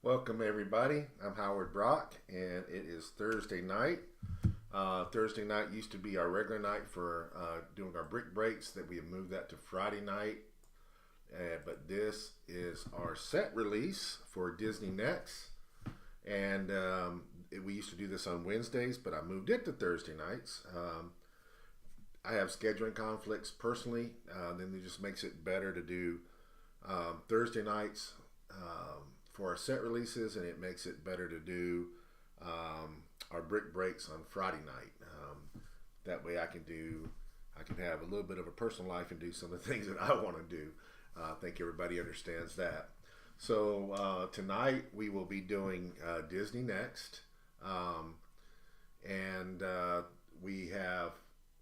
Welcome, everybody. I'm Howard Brock, and it is Thursday night. Thursday night used to be our regular night for doing our brick breaks. That we have moved that to Friday night, but this is our set release for Disney Next, and we used to do this on Wednesdays, but I moved it to Thursday nights. I have scheduling conflicts personally. Then it just makes it better to do Thursday nights for our set releases, and it makes it better to do our brick breaks on Friday night. That way, I can have a little bit of a personal life and do some of the things that I want to do. I think everybody understands that. So tonight we will be doing Disney Next, um, and we have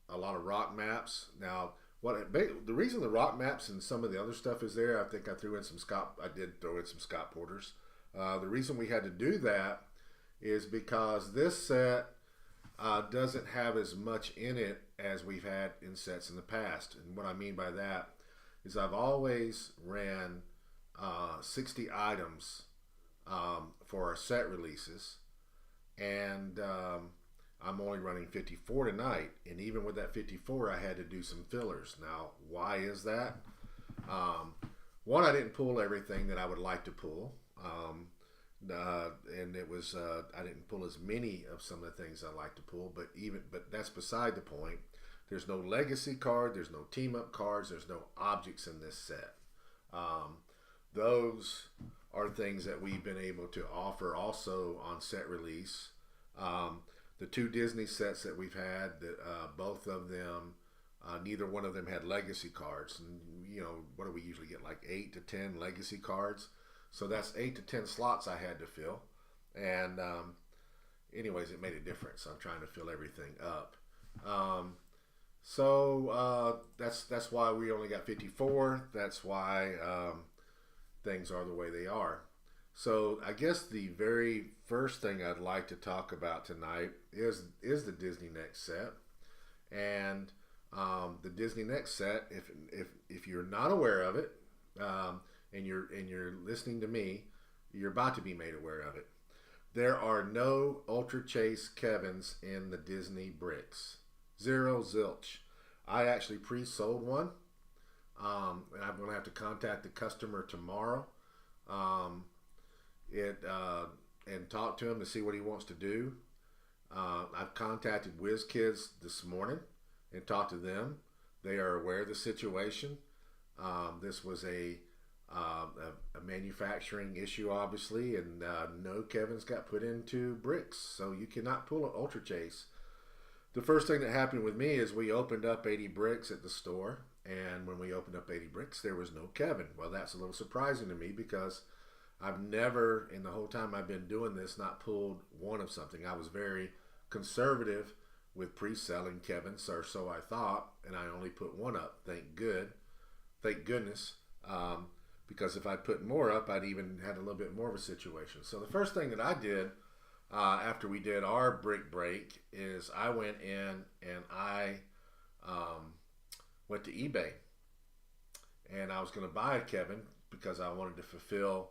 a lot of rock maps now. The reason the rock maps and some of the other stuff is there, I think I threw in some Scott. I did throw in some Scott Porters. The reason we had to do that is because this set doesn't have as much in it as we've had in sets in the past. And what I mean by that is I've always ran 60 items for our set releases, and I'm only running 54 tonight, and even with that 54, I had to do some fillers. Now, why is that? Um, One, I didn't pull everything that I would like to pull, and it was I didn't pull as many of some of the things I like to pull. But that's beside the point. There's no legacy card. There's no team up cards. There's no objects in this set. Um, those are things that we've been able to offer also on set release. Um, the two Disney sets that we've had, that both of them, neither one of them had legacy cards. And what do we usually get? Like 8 to 10 legacy cards. So that's 8 to 10 slots I had to fill. And anyways, it made a difference. I'm trying to fill everything up. That's why we only got 54. That's why things are the way they are. So I guess the very first thing I'd like to talk about tonight is the Disney Next set, and the Disney Next set. If you're not aware of it, and you're listening to me, you're about to be made aware of it. There are no Ultra Chase Kevins in the Disney bricks. Zero zilch. I actually pre-sold one, and I'm going to have to contact the customer tomorrow. Um, it and talk to him to see what he wants to do. I've contacted WizKids this morning and talked to them. They are aware of the situation. This was a manufacturing issue, obviously, and no Kevin's got put into bricks, so you cannot pull an Ultra Chase. The first thing that happened with me is we opened up 80 bricks at the store, and when we opened up 80 bricks, there was no Kevin. Well, that's a little surprising to me because I've never, in the whole time I've been doing this, not pulled one of something. I was very conservative with pre-selling Kevins, or so I thought, and I only put one up. Thank goodness, because if I'd put more up, I'd even had a little bit more of a situation. So the first thing that I did after we did our brick break is I went in and I went to eBay, and I was going to buy a Kevin because I wanted to fulfill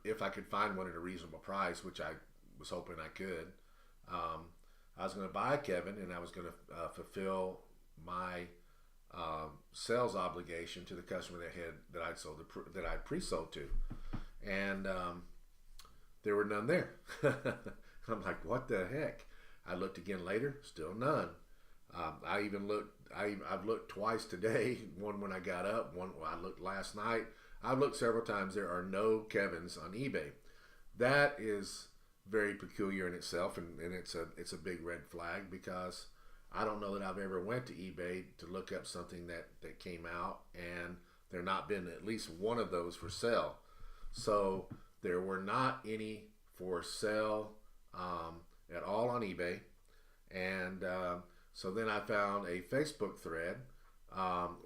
if I could find one at a reasonable price, which I was hoping I could. Um, I was going to buy a Kevin, and I was going to fulfill my sales obligation to the customer that I'd pre-sold to, and there were none there. I'm like, what the heck? I looked again later, still none. I even looked. I've looked twice today. One when I got up. One I looked last night. I've looked several times. There are no Kevins on eBay. That is very peculiar in itself, and it's a big red flag because I don't know that I've ever went to eBay to look up something that came out and there not been at least one of those for sale. So there were not any for sale at all on eBay, and so then I found a Facebook thread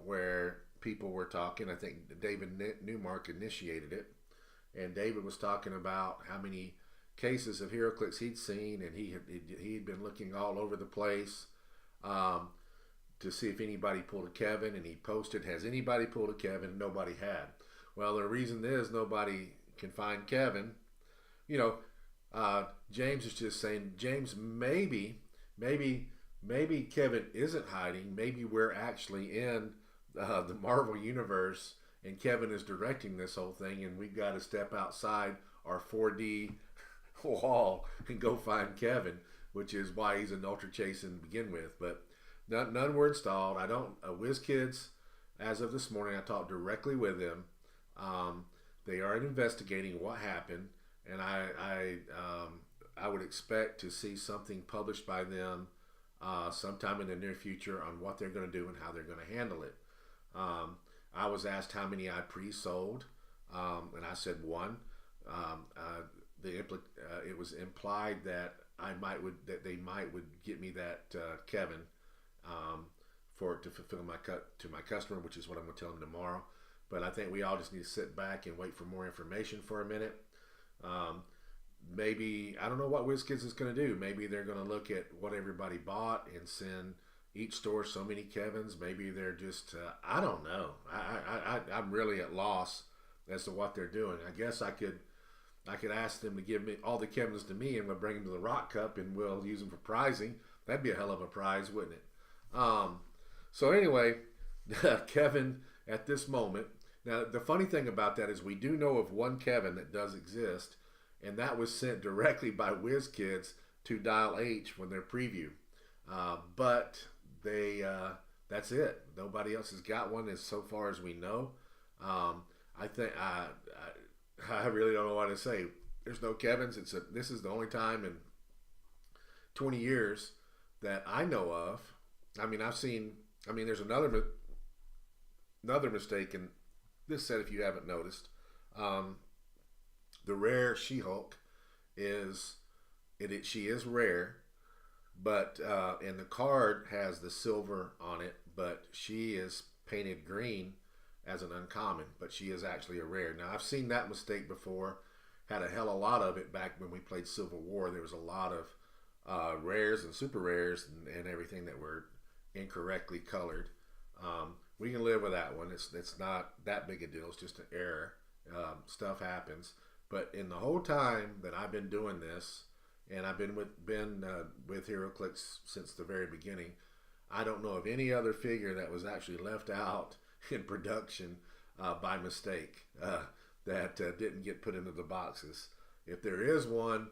where people were talking. I think David Newmark initiated it, and David was talking about how many cases of HeroClix he'd seen, and he'd been looking all over the place um, to see if anybody pulled a Kevin, and he posted, "Has anybody pulled a Kevin?" Nobody had. Well, the reason is nobody can find Kevin. You know, James is just saying, James, maybe Kevin isn't hiding. Maybe we're actually in the Marvel universe, and Kevin is directing this whole thing, and we've got to step outside our 4D wall and go find Kevin, which is why he's an ultra chase to begin with. But none were installed. I don't. WizKids, as of this morning, I talked directly with them. They are investigating what happened, and I would expect to see something published by them sometime in the near future on what they're going to do and how they're going to handle it. I was asked how many I pre-sold, and I said one. It was implied that they might would get me that Kevin for it to fulfill to my customer, which is what I'm going to tell them tomorrow. But I think we all just need to sit back and wait for more information for a minute. Maybe, I don't know what WizKids is going to do. Maybe they're going to look at what everybody bought and send each store so many Kevins. Maybe they're just, I don't know. I'm really at loss as to what they're doing. I guess I could ask them to give me all the Kevins to me, and we'll bring them to the Rock Cup and we'll use them for prizing. That'd be a hell of a prize, wouldn't it? So anyway, Kevin at this moment. Now, the funny thing about that is we do know of one Kevin that does exist, and that was sent directly by WizKids to Dial H when their preview. But that's it. Nobody else has got one as so far as we know. I think I really don't know what to say. There's no Kevins. This is the only time in 20 years that I know of. I mean, there's another mistake in this set if you haven't noticed. The rare She-Hulk she is rare, but and the card has the silver on it, but she is painted green as an uncommon, but she is actually a rare. Now, I've seen that mistake before. Had a hell of a lot of it back when we played Civil War. There was a lot of rares and super rares and everything that were incorrectly colored. We can live with that one. It's not that big a deal. It's just an error. Stuff happens. But in the whole time that I've been doing this, and I've been with HeroClix since the very beginning, I don't know of any other figure that was actually left out in production by mistake that didn't get put into the boxes. If there is one,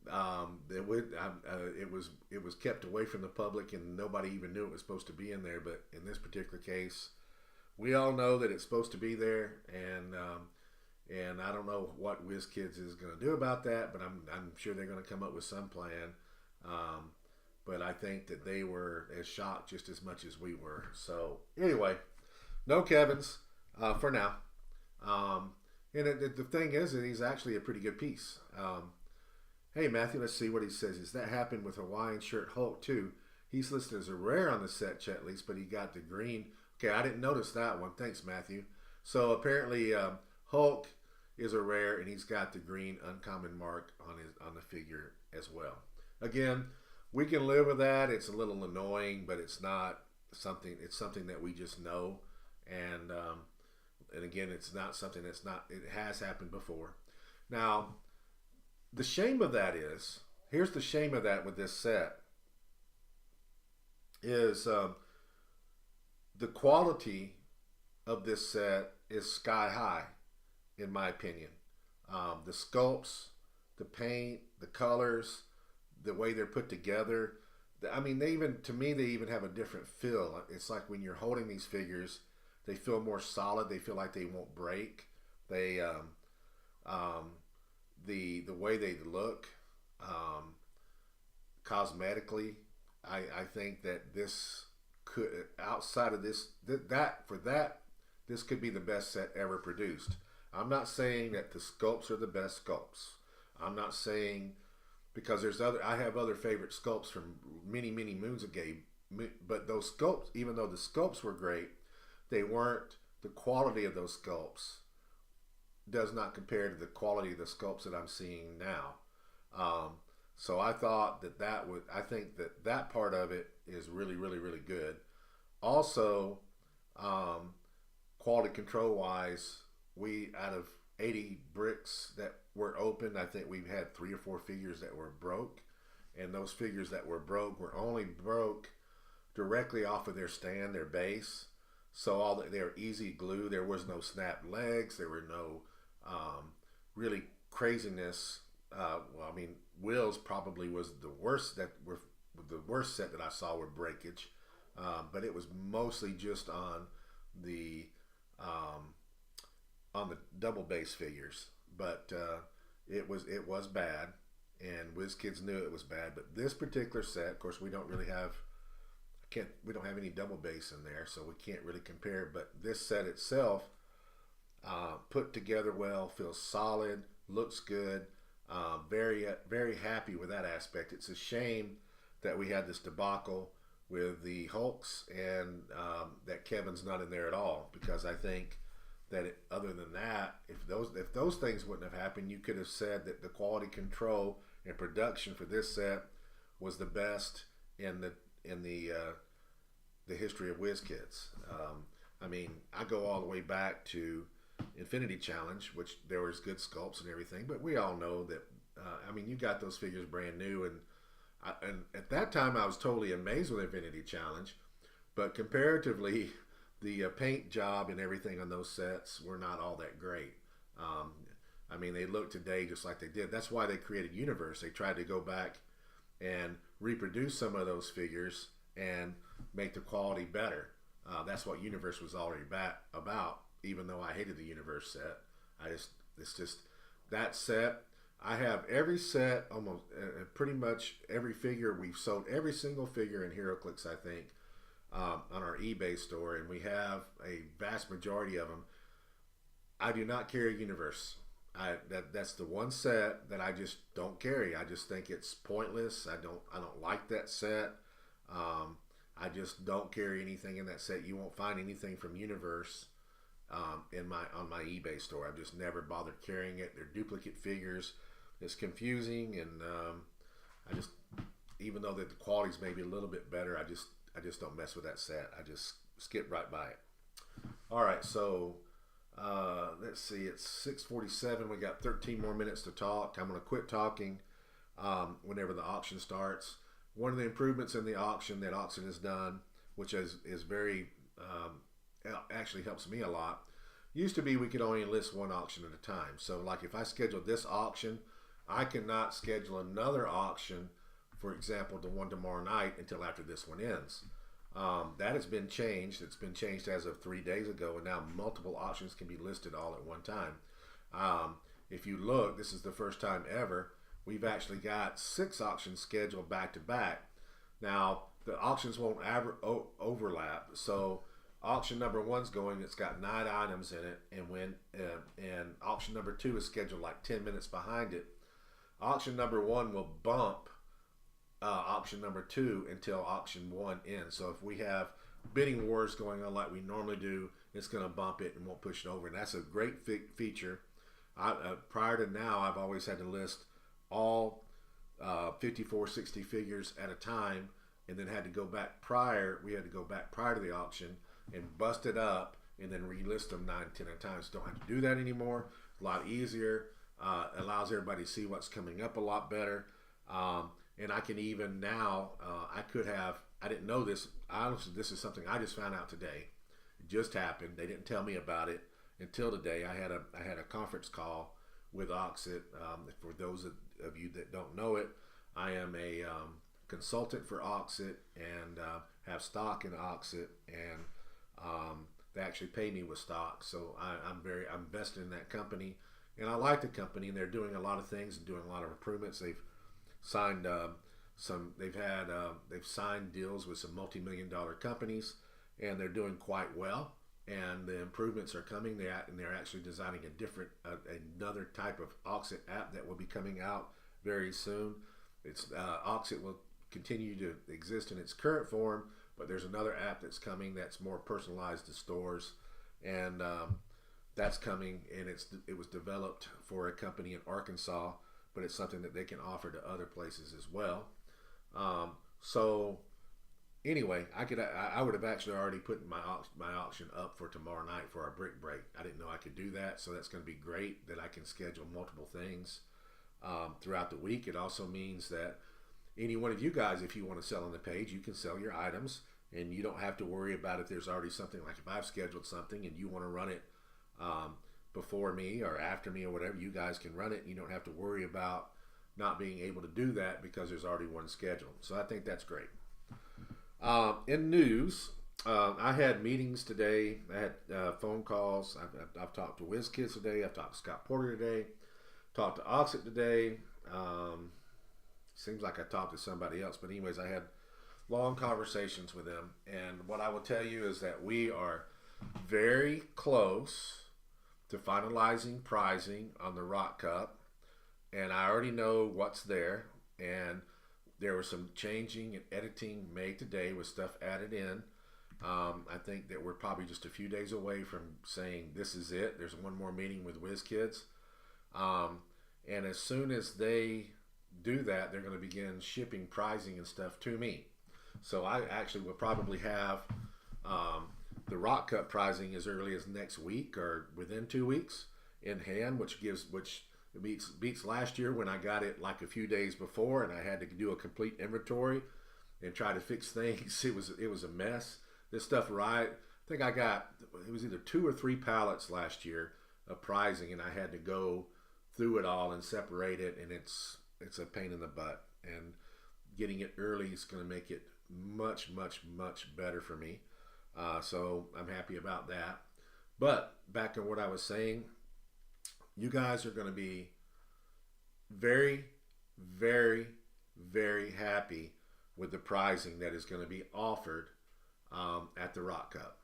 it was kept away from the public and nobody even knew it was supposed to be in there. But in this particular case, we all know that it's supposed to be there, and I don't know what WizKids is going to do about that, but I'm sure they're going to come up with some plan. But I think that they were as shocked just as much as we were. So anyway, no Kevins for now. And the thing is that he's actually a pretty good piece. Hey, Matthew, let's see what he says. Does that happen with Hawaiian Shirt Hulk too? He's listed as a rare on the set, Chet least, but he got the green. Okay, I didn't notice that one. Thanks, Matthew. So apparently Hulk is a rare, and he's got the green uncommon mark on the figure as well. Again, we can live with that. It's a little annoying, but it's not something. It's something that we just know, and again, it's not something that's not. It has happened before. Now, the shame of that is, here's the shame of that with this set is the quality of this set is sky high, in my opinion. The sculpts, the paint, the colors, the way they're put together. I mean, they even have a different feel. It's like when you're holding these figures, they feel more solid. They feel like they won't break. They the way they look cosmetically, I think that this could, outside of this this could be the best set ever produced. I'm not saying that the sculpts are the best sculpts. I'm not saying, because I have other favorite sculpts from many moons ago, but those sculpts, even though the sculpts were great, they weren't, the quality of those sculpts does not compare to the quality of the sculpts that I'm seeing now. So I thought I think that part of it is really good. Also, quality control wise, 80 bricks that were open. I think we've had 3 or 4 figures that were broke, and those figures that were broke were only broke directly off of their stand, their base. So they were easy glue. There was no snapped legs. There were no really craziness. Well, I mean, Will's probably was the worst set that I saw with breakage, but it was mostly just the um, on the double base figures. But it was bad, and WizKids knew it was bad. But this particular set, of course, we don't have any double base in there, so we can't really compare. But this set itself, put together well, feels solid, looks good. Very very happy with that aspect. It's a shame that we had this debacle with the Hulks, and that Kevin's not in there at all, because I think that other than that, if those things wouldn't have happened, you could have said that the quality control and production for this set was the best in the history of WizKids. I mean, I go all the way back to Infinity Challenge, which there was good sculpts and everything, but we all know that. I mean, you got those figures brand new, and at that time I was totally amazed with Infinity Challenge, but comparatively, the paint job and everything on those sets were not all that great. I mean, they look today just like they did. That's why they created Universe. They tried to go back and reproduce some of those figures and make the quality better. That's what Universe was already about. Even though I hated the Universe set, it's just that set. I have every set, almost pretty much every figure. We've sold every single figure in HeroClix, I think, on our eBay store, and we have a vast majority of them. I do not carry Universe. That's the one set that I just don't carry. I just think it's pointless. I don't like that set. I just don't carry anything in that set. You won't find anything from Universe on my eBay store. I've just never bothered carrying it. They're duplicate figures. It's confusing, and I just, even though that the quality's maybe a little bit better, I just don't mess with that set. I just skip right by it. All right, so let's see. It's 6:47. We got 13 more minutes to talk. I'm going to quit talking whenever the auction starts. One of the improvements in the auction that Auxxit has done, which is very actually helps me a lot. Used to be we could only list one auction at a time. So like if I scheduled this auction, I cannot schedule another auction, for example, the one tomorrow night, until after this one ends. That has been changed. It's been changed as of 3 days ago, and now multiple auctions can be listed all at one time. If you look, this is the first time ever we've actually got 6 auctions scheduled back to back. Now the auctions won't overlap, so auction number 1's going. It's got 9 items in it, and auction number 2 is scheduled like 10 minutes behind it. Auction number 1 will bump auction number 2 until auction 1 ends. So if we have bidding wars going on like we normally do, it's going to bump it and won't push it over. And that's a great feature. Prior to now, I've always had to list all 54, 60 figures at a time, and then had to go back prior. We had to go back prior to the auction and bust it up and then relist them 9, 10 at a time. So don't have to do that anymore. A lot easier. Allows everybody to see what's coming up a lot better. And I can even now, I didn't know this. Honestly, this is something I just found out today. It just happened. They didn't tell me about it until today. I had a conference call with Auxxit. For those of you that don't know it, I am a consultant for Auxxit, and have stock in Auxxit, and they actually pay me with stock. So I'm invested in that company, and I like the company, and they're doing a lot of things and doing a lot of improvements. They've signed they've signed deals with some multi-million-dollar companies, and they're doing quite well. And the improvements are coming. They're actually designing another type of Auxxit app that will be coming out very soon. It's Auxxit will continue to exist in its current form, but there's another app that's coming that's more personalized to stores, and that's coming. And it was developed for a company in Arkansas, but it's something that they can offer to other places as well. So Anyway, I would have actually already put my auction up for tomorrow night for our brick break. I didn't know I could do that, so that's going to be great that I can schedule multiple things throughout the week. It also means that any one of you guys, if you want to sell on the page, you can sell your items, and you don't have to worry about if there's already something, like if I've scheduled something and you want to run it um, before me or after me or whatever, you guys can run it. And you don't have to worry about not being able to do that because there's already one scheduled. So I think that's great. In news, I had meetings today. I had phone calls. I've talked to WizKids today. I've talked to Scott Porter today. Talked to Auxxit today. Seems like I talked to somebody else, but anyways, I had long conversations with them. And what I will tell you is that we are very close to finalizing pricing on the Rock Cup, and I already know what's there. And there was some changing and editing made today with stuff added in. I think that we're probably just a few days away from saying this is it. There's one more meeting with WizKids. And as soon as they do that, they're going to begin shipping pricing and stuff to me. So I actually will probably have the Rock Cup pricing as early as next week or within 2 weeks in hand, which beats last year when I got it like a few days before and I had to do a complete inventory and try to fix things. It was a mess. This stuff, right? I think it was either 2 or 3 pallets last year of pricing, and I had to go through it all and separate it, and it's a pain in the butt. And getting it early is going to make it much, much, much better for me. So I'm happy about that. But back to what I was saying, you guys are going to be very, very, very happy with the pricing that is going to be offered at the Rock Cup.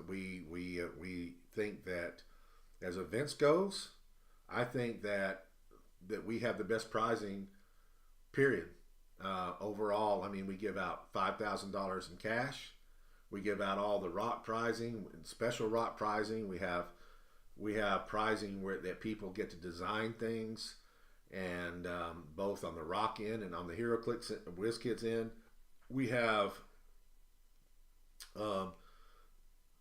We think that as events goes, I think that we have the best pricing, period. Overall, I mean, we give out $5,000 in cash. We give out all the rock pricing, special rock pricing. We have pricing that people get to design things, and both on the Rock end and on the HeroClix WizKids end, we have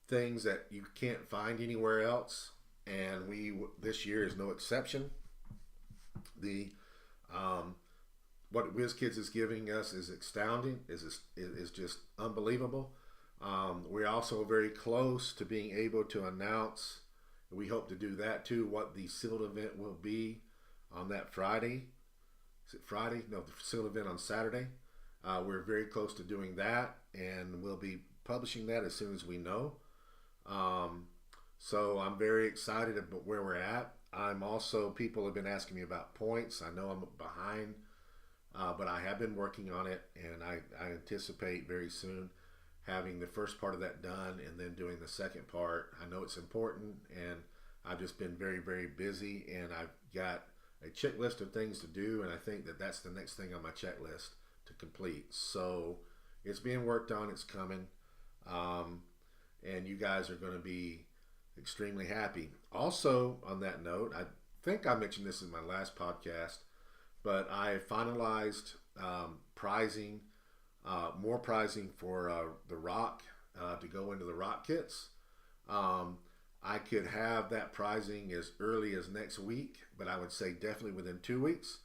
things that you can't find anywhere else, and this year is no exception. The what WizKids is giving us is astounding, is just unbelievable. We're also very close to being able to announce, and we hope to do that too, what the sealed event will be on that Friday. Is it Friday? No, the sealed event on Saturday. We're very close to doing that, and we'll be publishing that as soon as we know. So I'm very excited about where we're at. People have been asking me about points. I know I'm behind, but I have been working on it, and I anticipate very soon having the first part of that done and then doing the second part. I know it's important, and I've just been very, very busy, and I've got a checklist of things to do, and I think that that's the next thing on my checklist to complete. So it's being worked on. It's coming. And you guys are going to be extremely happy. Also, on that note, I think I mentioned this in my last podcast, but I finalized pricing, more pricing for the Rock to go into the Rock kits. I could have that pricing as early as next week, but I would say definitely within 2 weeks.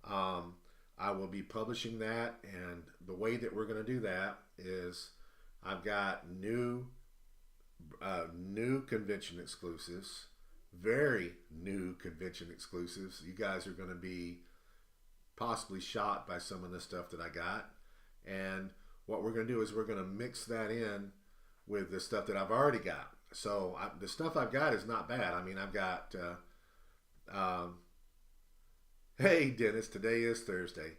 I will be publishing that, and the way that we're going to do that is I've got new convention exclusives, very new convention exclusives. You guys are going to be possibly shocked by some of the stuff that I got. And what we're going to do is we're going to mix that in with the stuff that I've already got. So the stuff I've got is not bad. I mean, I've got, hey Dennis, today is Thursday.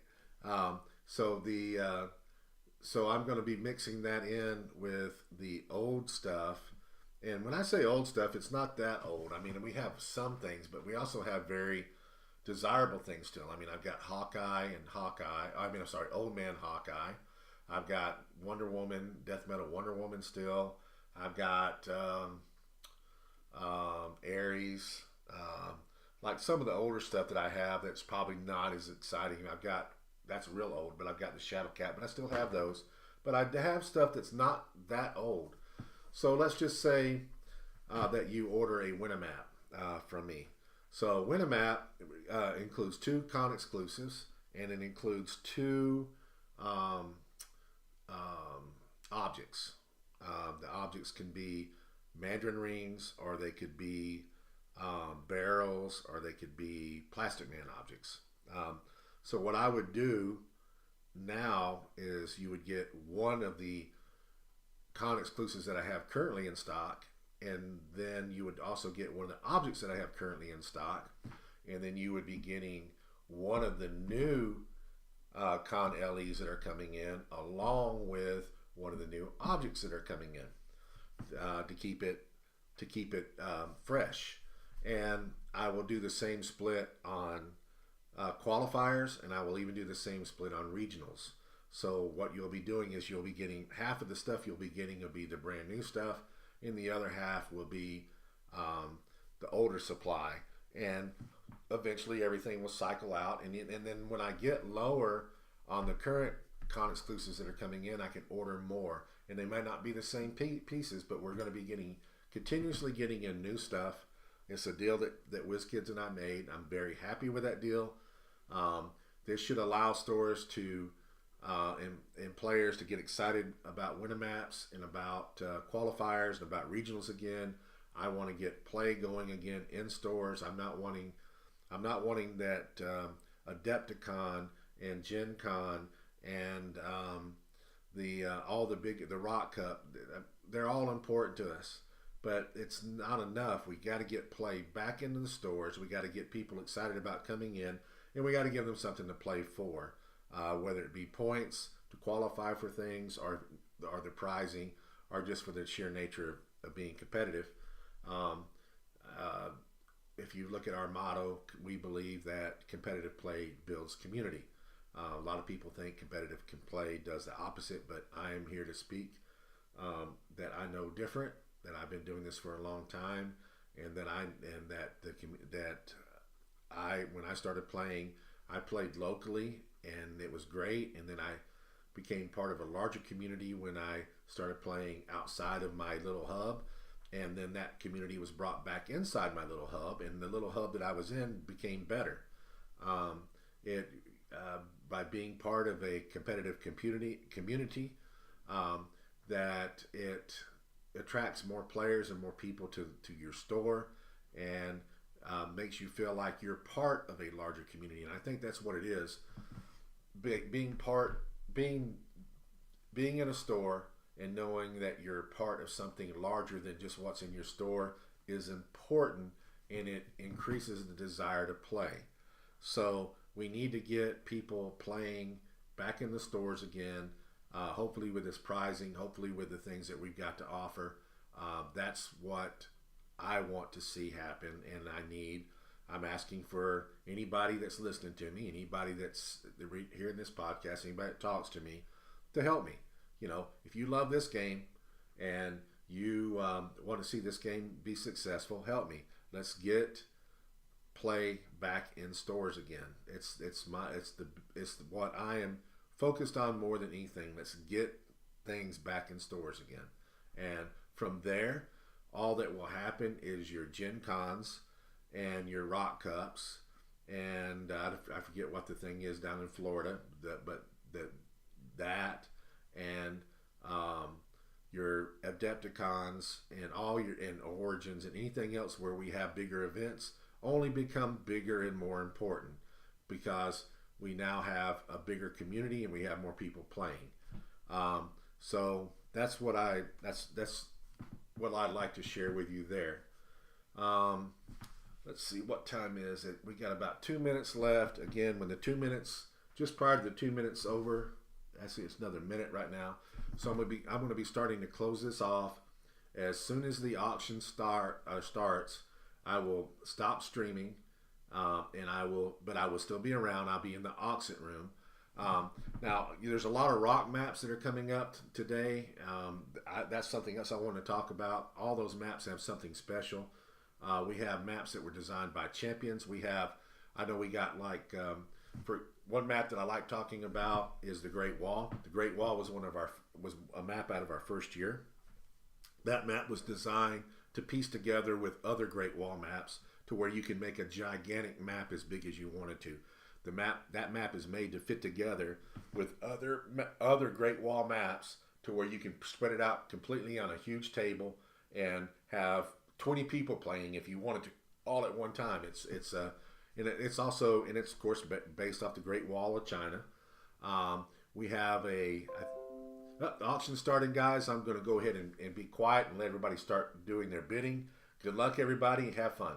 So I'm going to be mixing that in with the old stuff. And when I say old stuff, it's not that old. I mean, we have some things, but we also have very desirable things still. I mean, I've got Old Man Hawkeye. I've got Wonder Woman, Death Metal Wonder Woman still. I've got Ares. Like some of the older stuff that I have that's probably not as exciting. That's real old, but I've got the Shadow Cat, but I still have those. but I have stuff that's not that old. So let's just say that you order a Winamap from me. So Winamap includes 2 con exclusives, and it includes 2 um, objects. The objects can be mandarin rings, or they could be barrels, or they could be Plastic Man objects. So what I would do now is you would get one of the con exclusives that I have currently in stock, and then you would also get one of the objects that I have currently in stock, and then you would be getting one of the new con LEs that are coming in, along with one of the new objects that are coming in, to keep it fresh. And I will do the same split on qualifiers, and I will even do the same split on regionals. So what you'll be doing is you'll be getting half of the stuff you'll be getting will be the brand new stuff, and the other half will be the older supply. And eventually everything will cycle out, and then when I get lower on the current con exclusives that are coming in, I can order more, and they might not be the same pieces, but we're going to be continuously getting in new stuff. It's a deal that WizKids and I made. I'm very happy with that deal. This should allow stores to and players to get excited about Winamaps and about qualifiers and about regionals again. I want to get play going again in stores. I'm not wanting that Adepticon and Gen Con and the Rock Cup. They're all important to us, but it's not enough. We got to get play back into the stores. We got to get people excited about coming in, and we got to give them something to play for, whether it be points to qualify for things, or the prizing, or just for the sheer nature of being competitive. If you look at our motto, we believe that competitive play builds community. A lot of people think competitive play does the opposite, but I am here to speak that I know different. That I've been doing this for a long time, and that when I started playing, I played locally, and it was great. And then I became part of a larger community when I started playing outside of my little hub, and then that community was brought back inside my little hub, and the little hub that I was in became better. By being part of a competitive community, that it attracts more players and more people to your store, and makes you feel like you're part of a larger community. And I think that's what it is. Being in a store and knowing that you're part of something larger than just what's in your store is important, and it increases the desire to play. So we need to get people playing back in the stores again, hopefully with this prizing, hopefully with the things that we've got to offer. That's what I want to see happen, and I'm asking for anybody that's listening to me, anybody that's hearing this podcast, anybody that talks to me, to help me. If you love this game and you want to see this game be successful, help me. Let's get play back in stores again. It's what I am focused on more than anything. Let's get things back in stores again. And from there, all that will happen is your Gen Cons and your Rock Cups, and I forget what the thing is down in Florida, and your Adepticons and all your Origins and anything else where we have bigger events only become bigger and more important, because we now have a bigger community and we have more people playing. So that's what I'd like to share with you there. Let's see, what time is it? We got about 2 minutes left. Again, when the 2 minutes, just prior to the 2 minutes over, actually it's another minute right now. So I'm going to be starting to close this off. As soon as the auction starts, I will stop streaming, but I will still be around. I'll be in the Auxxit room. Now, there's a lot of rock maps that are coming up today. That's something else I want to talk about. All those maps have something special. We have maps that were designed by champions. For one map that I like talking about is the Great Wall. The Great Wall was one of our was a map out of our first year. That map was designed to piece together with other Great Wall maps to where you can make a gigantic map as big as you wanted to. That map is made to fit together with other Great Wall maps to where you can spread it out completely on a huge table and have 20 people playing if you wanted to all at one time. It's also, and it's of course based off the Great Wall of China. We have the auction starting, guys. I'm going to go ahead and be quiet and let everybody start doing their bidding. Good luck, everybody. Have fun.